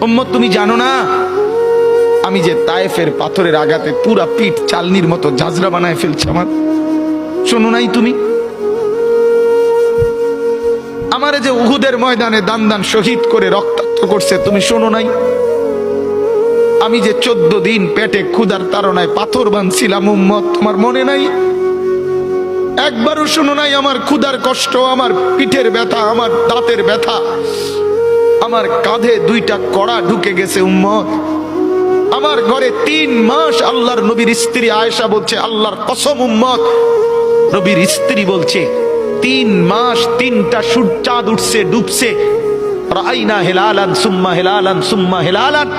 উম্মত তুমি জানো না আমি যে তায়েফের পাথরের আঘাতে পুরা পিঠ চালনির মতো জাজরা বানায় ফেলছে আমার? শোনো নাই তুমি? আমারে যে উহুদের ময়দানে দান দান শহীদ করে রক্তাক্ত করছে, তুমি শোনো নাই? আমি যে 14 দিন পেটে ক্ষুধার তাড়নায় পাথর বাঁধছিলাম উম্মত, তোমার মনে নাই? একবারও শোনো নাই আমার ক্ষুধার কষ্ট, আমার পিঠের ব্যথা, আমার দাঁতের ব্যথা, আমার কাঁধে 2টা কড়া ঢুকে গেছে উম্মত। আমার ঘরে 3 মাস আল্লাহর নবীর স্ত্রী আয়েশা বলছে, আল্লাহর কসম উম্মত, নবীর স্ত্রী বলছে 3 মাস 3টা চাঁদ উঠছে ডুবছে, রাইনা হেলালান সুম্মা হেলালান সুম্মা হেলালান,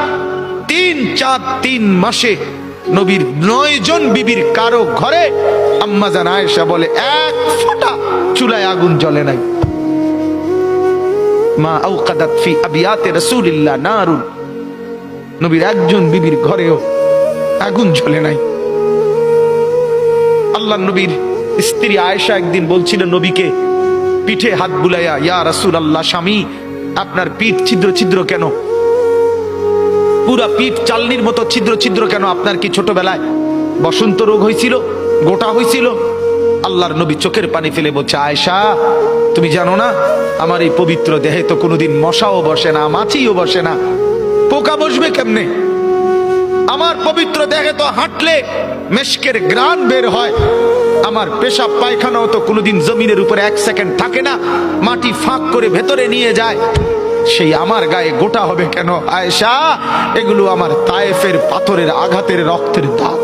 3 চাঁদ 3 মাসে নবীর 9 জন বিবির কারো ঘরে আম্মা জান আয়েশা বলে 1 ফোঁটা চুলায় আগুন জ্বলে নাই। মা আওকাদাত ফি আবিয়াতে রাসূলিল্লাহ নারুন, নবীর একজন বিবির ঘরেও আগুন জ্বলে নাই। আল্লাহ নবীর স্ত্রী আয়েশা একদিন বলছিল নবীকে পিঠে হাত বুলাইয়া, ইয়া রাসূলুল্লাহ, স্বামী আপনার পিঠ ছিদ্র ছিদ্র কেন? পুরা পিঠ চালনির মতো ছিদ্র ছিদ্র কেন? আপনার কি ছোটবেলায় বসন্ত রোগ হয়েছিল, গোটা হয়েছিল? আল্লাহর নবী চোখের পানি ফেলে বলছে, আয়েশা তুমি জানো না আমার এই পবিত্র দেহে তো কোনোদিন মশাও বসে না, মাছিও বসে না, পোকা বসবে কেমনে? আমার পবিত্র দেহে তো হাঁটলে মেশকের গ্রান বের হয়, আমার পেশাব পায়খানাও তো কোনোদিন জমিনের উপরে 1 সেকেন্ড থাকে না, মাটি ফাঁক করে ভেতরে নিয়ে যায়, সেই আমার গায়ে গোটা হবে কেন? আয়েশা এগুলো আমার তায়েফের পাথরের আঘাতের রক্তের দাগ।